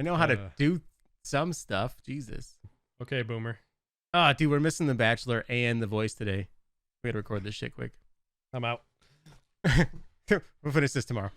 I know how to do some stuff. Jesus. Okay, Boomer. Ah, dude, we're missing the Bachelor and the voice today. We gotta record this shit quick. I'm out. We'll finish this tomorrow.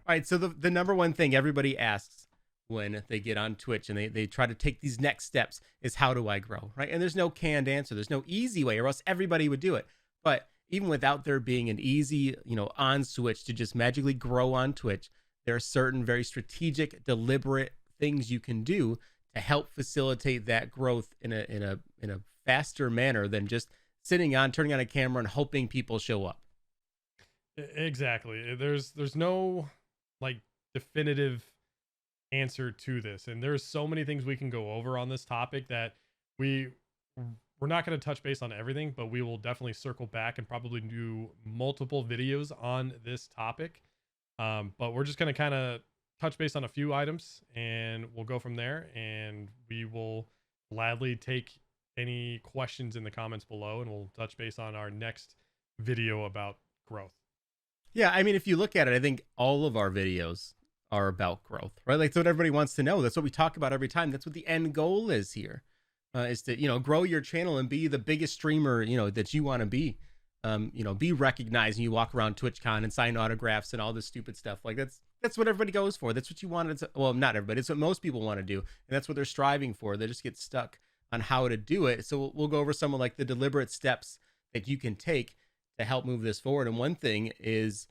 All right, so the number one thing everybody asks when they get on Twitch and they try to take these next steps is, how do I grow, right? And there's no canned answer. There's no easy way, or else everybody would do it. But even without there being an easy, on switch to just magically grow on Twitch, there are certain very strategic, deliberate things you can do to help facilitate that growth in a faster manner than just turning on a camera and hoping people show up. Exactly. There's no like definitive answer to this, and there's so many things we can go over on this topic that we're not going to touch base on everything, but we will definitely circle back and probably do multiple videos on this topic. But we're just going to kind of touch base on a few items and we'll go from there, and we will gladly take any questions in the comments below, and we'll touch base on our next video about growth. Yeah, I mean, if you look at it, I think all of our videos are about growth, right? Like, that's what everybody wants to know. That's what we talk about every time. That's what the end goal is here, is to, grow your channel and be the biggest streamer, that you want to be. Be recognized, and you walk around TwitchCon and sign autographs and all this stupid stuff. Like, that's what everybody goes for. That's what you want. Well, not everybody. It's what most people want to do, and that's what they're striving for. They just get stuck on how to do it. So we'll go over some of like the deliberate steps that you can take to help move this forward. And one thing is,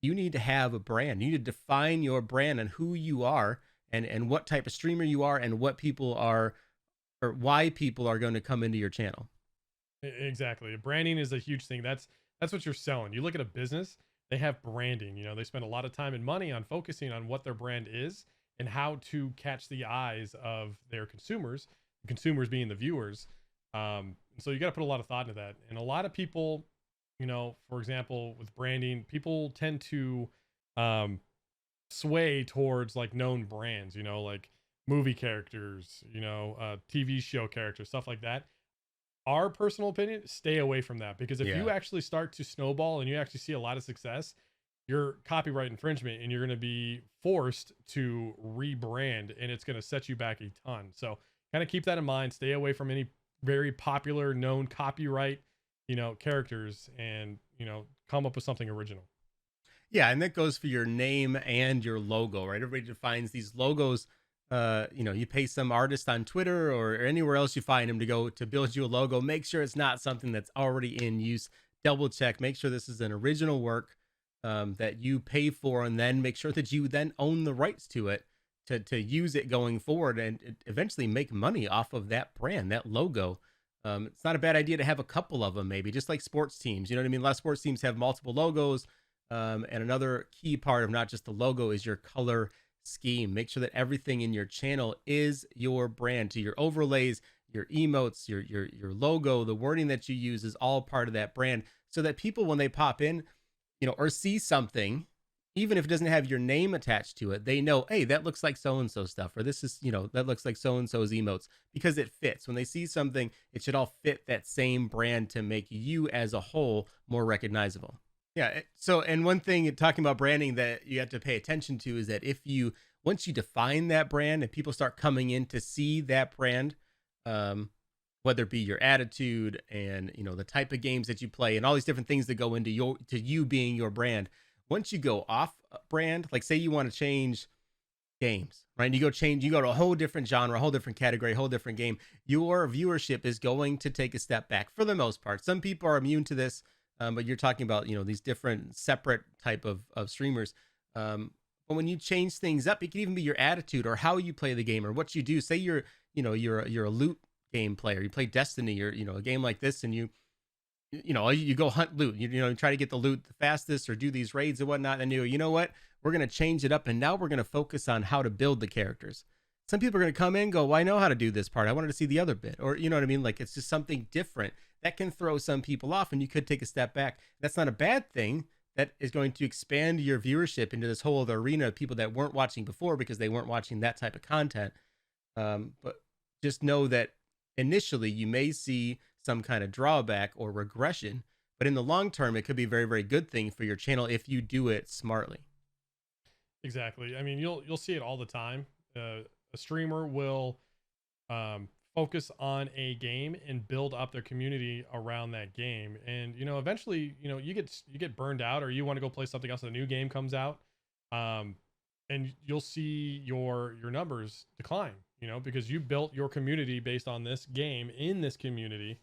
you need to have a brand. You need to define your brand and who you are, and what type of streamer you are, and what people are, or why people are going to come into your channel. Exactly. Branding is a huge thing. That's what you're selling. You look at a business, they have branding. They spend a lot of time and money on focusing on what their brand is and how to catch the eyes of their consumers being the viewers. So you got to put a lot of thought into that. And a lot of people, for example, with branding, people tend to sway towards like known brands, like movie characters, TV show characters, stuff like that. Our personal opinion, stay away from that, because if you actually start to snowball and you actually see a lot of success, you're copyright infringement, and you're going to be forced to rebrand, and it's going to set you back a ton. So kind of keep that in mind. Stay away from any very popular known copyright characters, and come up with something original. Yeah, and that goes for your name and your logo, right? Everybody defines these logos. You pay some artist on Twitter or anywhere else you find them to build you a logo. Make sure it's not something that's already in use. Double check, make sure this is an original work that you pay for, and then make sure that you then own the rights to it to use it going forward, and eventually make money off of that brand, that logo. It's not a bad idea to have a couple of them, maybe, just like sports teams. You know what I mean? A lot of sports teams have multiple logos. And another key part of not just the logo is your color scheme. Make sure that everything in your channel is your brand. To your overlays, your emotes, your logo, the wording that you use is all part of that brand, so that people, when they pop in, or see something, even if it doesn't have your name attached to it, they know, hey, that looks like so-and-so stuff, or this is, that looks like so-and-so's emotes, because it fits. When they see something, it should all fit that same brand to make you as a whole more recognizable. Yeah. So, and one thing talking about branding that you have to pay attention to is that once you define that brand and people start coming in to see that brand, whether it be your attitude and, the type of games that you play and all these different things that go into you being your brand. Once you go off brand, like say you want to change games, right? And you go to a whole different genre, a whole different category, a whole different game. Your viewership is going to take a step back for the most part. Some people are immune to this. But you're talking about, these different separate type of streamers. But when you change things up, it can even be your attitude or how you play the game or what you do. Say you're a loot game player. You play Destiny or, a game like this, and you go hunt loot. You try to get the loot the fastest or do these raids and whatnot. And you know what? We're going to change it up, and now we're going to focus on how to build the characters. Some people are going to come in and go, well, I know how to do this part. I wanted to see the other bit. Or, you know what I mean? Like, it's just something different that can throw some people off, and you could take a step back. That's not a bad thing. That is going to expand your viewership into this whole other arena of people that weren't watching before because they weren't watching that type of content. But just know that initially you may see some kind of drawback or regression but in the long term, it could be a very, very good thing for your channel if you do it smartly. Exactly. I mean, you'll see it all the time. A streamer will focus on a game and build up their community around that game, and eventually, you get burned out, or you want to go play something else. A new game comes out, um, and you'll see your numbers decline. Because you built your community based on this game in this community,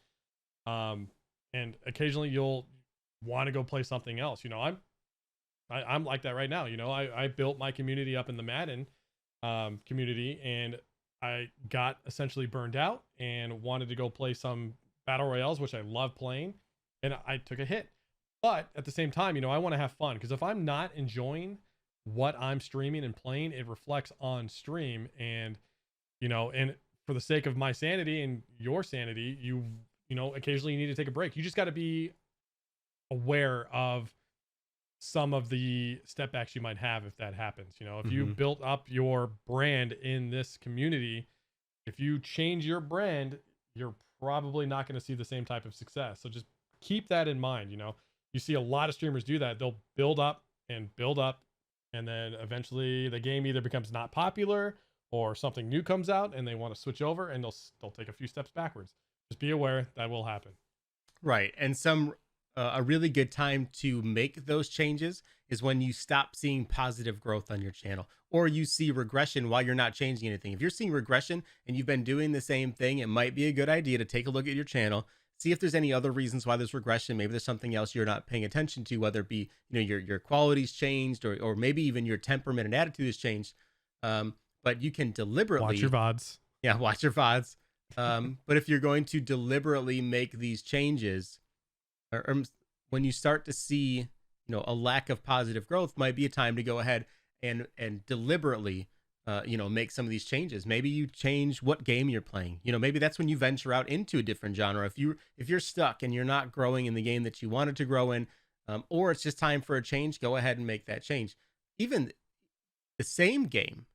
um, and occasionally you'll want to go play something else. I'm like that right now. I built my community up in the Madden community, and I got essentially burned out and wanted to go play some battle royales, which I love playing, and I took a hit. But at the same time, I want to have fun, because if I'm not enjoying what I'm streaming and playing, it reflects on stream. And and for the sake of my sanity and your sanity, occasionally you need to take a break. You just got to be aware of some of the step backs you might have if that happens. If you built up your brand in this community, if you change your brand, you're probably not going to see the same type of success. So just keep that in mind. You see a lot of streamers do that. They'll build up, and then eventually the game either becomes not popular, or something new comes out and they want to switch over, and they'll take a few steps backwards. Just be aware that will happen. Right. And a really good time to make those changes is when you stop seeing positive growth on your channel, or you see regression while you're not changing anything. If you're seeing regression and you've been doing the same thing, it might be a good idea to take a look at your channel, see if there's any other reasons why there's regression. Maybe there's something else you're not paying attention to, whether it be, your quality's changed, or maybe even your temperament and attitude has changed. But you can deliberately watch your VODs. Yeah, watch your VODs. But if you're going to deliberately make these changes, or when you start to see, a lack of positive growth, might be a time to go ahead and deliberately, make some of these changes. Maybe you change what game you're playing. Maybe that's when you venture out into a different genre. If you're stuck and you're not growing in the game that you wanted to grow in, or it's just time for a change, go ahead and make that change. Even the same game,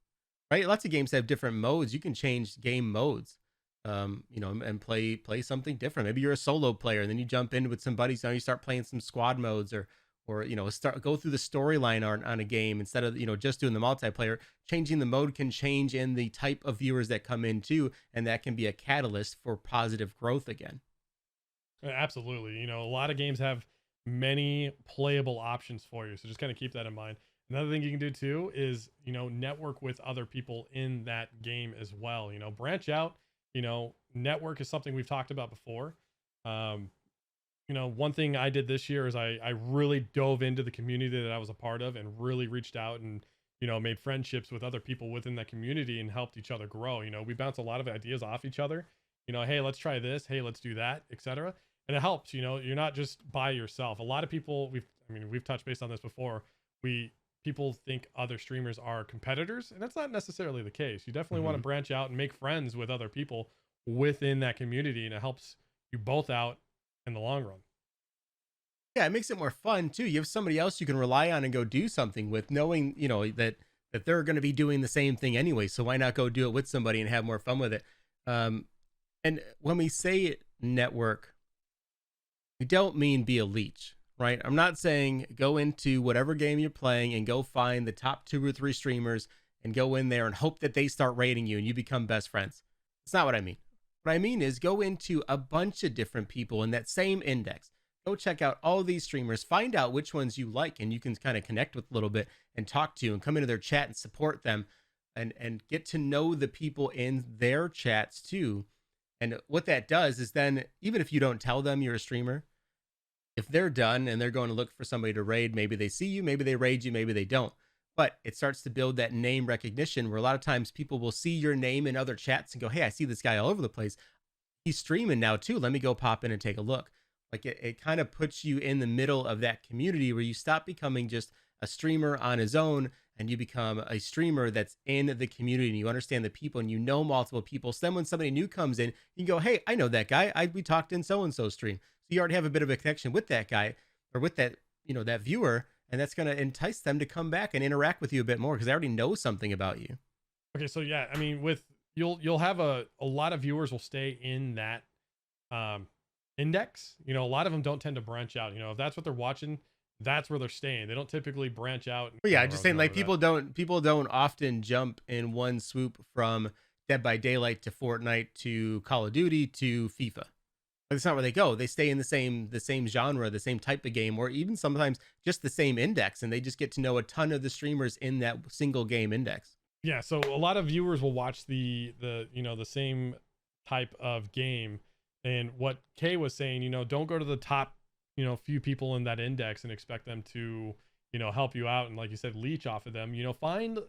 right? Lots of games have different modes. You can change game modes, and play something different. Maybe you're a solo player, and then you jump in with some buddies. Now you start playing some squad modes, or go through the storyline on a game instead of just doing the multiplayer. Changing the mode can change in the type of viewers that come in too, and that can be a catalyst for positive growth again. Absolutely. A lot of games have many playable options for you, so just kind of keep that in mind. Another thing you can do too is, network with other people in that game as well. Branch out, network is something we've talked about before. One thing I did this year is I really dove into the community that I was a part of, and really reached out and, made friendships with other people within that community and helped each other grow. We bounce a lot of ideas off each other, hey, let's try this. Hey, let's do that, etc. And it helps, you're not just by yourself. A lot of people, we've touched base on this before. People think other streamers are competitors, and that's not necessarily the case. You definitely want to branch out and make friends with other people within that community, and it helps you both out in the long run. Yeah, it makes it more fun too. You have somebody else you can rely on and go do something with, knowing that they're going to be doing the same thing anyway. So why not go do it with somebody and have more fun with it? And when we say network, we don't mean be a leech. Right? I'm not saying go into whatever game you're playing and go find the top 2 or 3 streamers and go in there and hope that they start rating you and you become best friends. That's not what I mean. What I mean is go into a bunch of different people in that same index. Go check out all these streamers, find out which ones you like and you can kind of connect with a little bit and talk to, and come into their chat and support them, and get to know the people in their chats too. And what that does is then, even if you don't tell them you're a streamer, if they're done and they're going to look for somebody to raid, maybe they see you, maybe they raid you, maybe they don't. But it starts to build that name recognition, where a lot of times people will see your name in other chats and go, hey, I see this guy all over the place. He's streaming now too. Let me go pop in and take a look. Like it kind of puts you in the middle of that community, where you stop becoming just a streamer on his own, and you become a streamer that's in the community, and you understand the people, and multiple people. So then when somebody new comes in, you can go, hey, I know that guy. We talked in so-and-so stream. So you already have a bit of a connection with that guy, or with that, that viewer, and that's going to entice them to come back and interact with you a bit more, because they already know something about you. Okay, so yeah, you'll have a lot of viewers will stay in that index. You know, a lot of them don't tend to branch out. You know, if that's what they're watching, that's where they're staying. They don't typically branch out. But yeah, I just was saying, going like, over that. people don't often jump in one swoop from Dead by Daylight to Fortnite to Call of Duty to FIFA. That's not where they go. They stay in the same genre, the same type of game, or even sometimes just the same index, and they just get to know a ton of the streamers in that single game index. Yeah, so a lot of viewers will watch the you know, the same type of game. And what Kay was saying, you know, don't go to the top, you know, few people in that index and expect them to, you know, help you out and, like you said, leech off of them. You know, find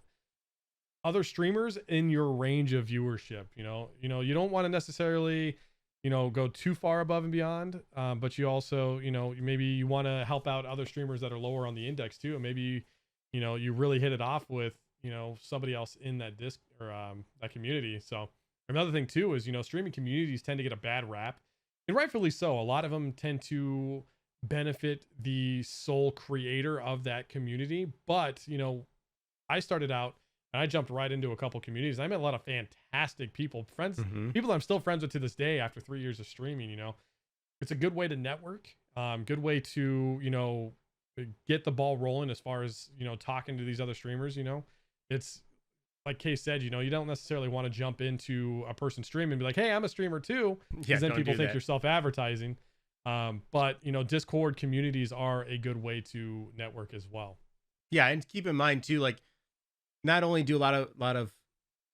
other streamers in your range of viewership. You don't want to necessarily, you know, go too far above and beyond, but you also, you know, maybe you want to help out other streamers that are lower on the index too, and maybe, you know, you really hit it off with, you know, somebody else in that disc or that community. So another thing too is, you know, streaming communities tend to get a bad rap, and rightfully so. A lot of them tend to benefit the sole creator of that community, but you know, I started out and I jumped right into a couple communities. I met a lot of fantastic people, friends, Mm-hmm. people that I'm still friends with to this day after 3 years of streaming. You know, it's a good way to network, good way to, you know, get the ball rolling as far as, you know, talking to these other streamers. You know, it's like Kay said, you know, you don't necessarily want to jump into a person streaming and be like, hey, I'm a streamer too, Yeah, because then don't people do think that. you're self-advertising. But you know, Discord communities are a good way to network as well. Yeah, and keep in mind too, like, not only do a lot of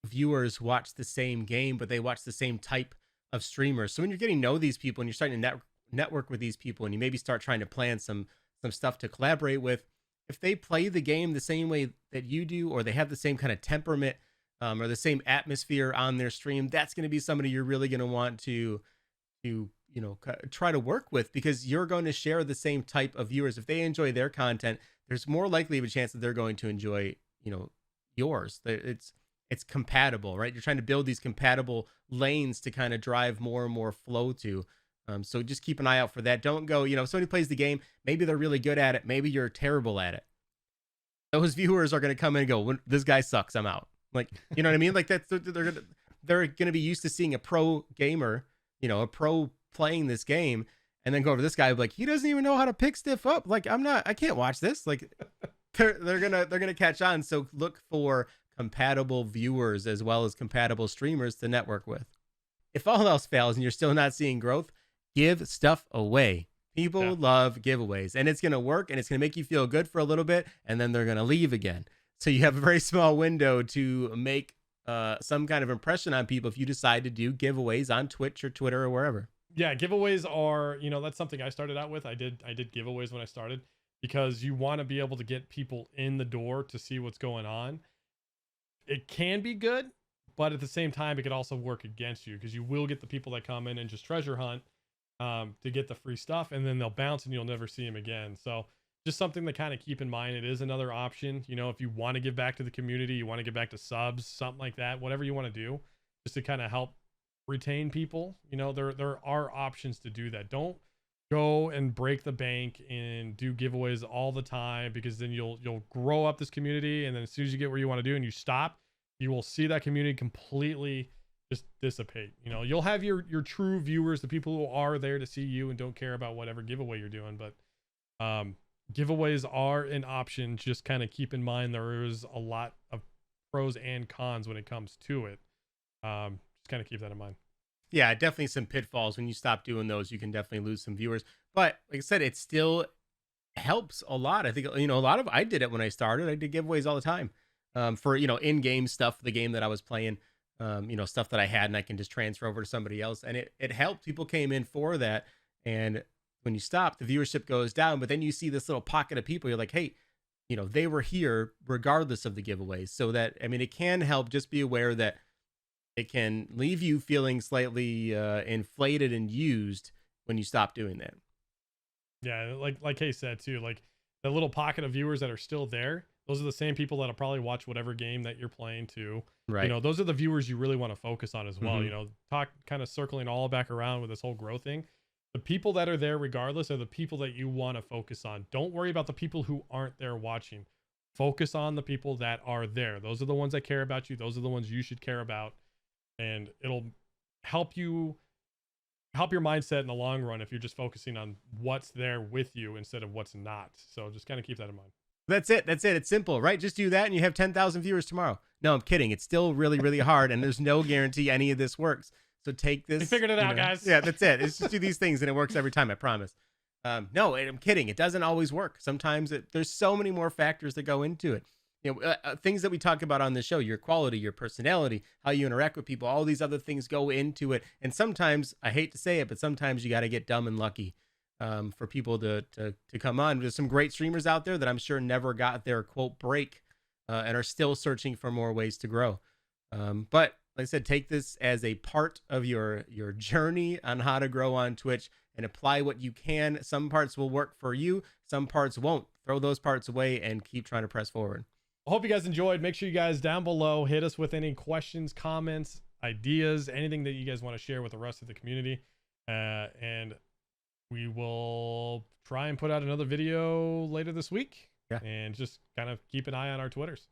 viewers watch the same game, but they watch the same type of streamers. So when you're getting to know these people and you're starting to network with these people, and you maybe start trying to plan some stuff to collaborate with, if they play the game the same way that you do, or they have the same kind of temperament, or the same atmosphere on their stream, that's going to be somebody you're really going to want to try to work with, because you're going to share the same type of viewers. If they enjoy their content, there's more likely of a chance that they're going to enjoy, yours. It's compatible, right? You're trying to build these compatible lanes to kind of drive more and more flow to. So just keep an eye out for that. Don't go, if somebody plays the game, maybe they're really good at it, maybe you're terrible at it. Those viewers are going to come in and go, this guy sucks, I'm out. Like, you know what I mean? Like, they're gonna be used to seeing a pro gamer, a pro playing this game, and then go over to this guy like, he doesn't even know how to pick stuff up. Like, I can't watch this. Like, they're gonna catch on. So look for compatible viewers as well as compatible streamers to network with. If all else fails and you're still not seeing growth, give stuff away. People Yeah. love giveaways, and it's going to work, and it's going to make you feel good for a little bit, and then they're going to leave again. So you have a very small window to make some kind of impression on people if you decide to do giveaways on Twitch or Twitter or wherever. Yeah, giveaways are, you know, that's something I started out with. I did giveaways when I started, because you want to be able to get people in the door to see what's going on. It can be good, but at the same time, it could also work against you, because you will get the people that come in and just treasure hunt to get the free stuff, and then they'll bounce and you'll never see them again. So just something to kind of keep in mind. It is another option, you know, if you want to give back to the community, you want to give back to subs, something like that, whatever you want to do, just to kind of help retain people. You know, there are options to do that. Don't go and break the bank and do giveaways all the time, because then you'll grow up this community, and then as soon as you get where you want to do and you stop, you will see that community completely just dissipate. You know, you'll have your true viewers, the people who are there to see you and don't care about whatever giveaway you're doing. But giveaways are an option. Just kind of keep in mind there is a lot of pros and cons when it comes to it. Just kind of keep that in mind. Yeah, definitely some pitfalls. When you stop doing those, you can definitely lose some viewers. But like I said, it still helps a lot. I think, I did it when I started. I did giveaways all the time for, in-game stuff, the game that I was playing, stuff that I had, and I can just transfer over to somebody else. And it helped. People came in for that. And when you stop, the viewership goes down. But then you see this little pocket of people. You're like, hey, they were here regardless of the giveaways. So that, it can help. Just be aware that it can leave you feeling slightly inflated and used when you stop doing that. Yeah, like Kay said too, like the little pocket of viewers that are still there, those are the same people that'll probably watch whatever game that you're playing too. Right. You know, those are the viewers you really want to focus on as well. Mhm. You know, talk kind of circling all back around with this whole growth thing. The people that are there regardless are the people that you want to focus on. Don't worry about the people who aren't there watching. Focus on the people that are there. Those are the ones that care about you. Those are the ones you should care about. And it'll help you help your mindset in the long run if you're just focusing on what's there with you instead of what's not. So just kind of keep that in mind. That's it. That's it. It's simple, right? Just do that and you have 10,000 viewers tomorrow. No, I'm kidding. It's still really, really hard. And there's no guarantee any of this works. So take this. We figured it out, guys. Yeah, that's it. It's just do these things and it works every time. I promise. No, I'm kidding. It doesn't always work. Sometimes there's so many more factors that go into it. Things that we talk about on the show, your quality, your personality, how you interact with people, all these other things go into it. And sometimes, I hate to say it, but sometimes you got to get dumb and lucky for people to come on. There's some great streamers out there that I'm sure never got their quote break and are still searching for more ways to grow. But like I said, take this as a part of your journey on how to grow on Twitch and apply what you can. Some parts will work for you. Some parts won't. Throw those parts away and keep trying to press forward. I hope you guys enjoyed. Make sure you guys down below hit us with any questions, comments, ideas, anything that you guys want to share with the rest of the community. And we will try and put out another video later this week. Yeah. And just kind of keep an eye on our Twitters.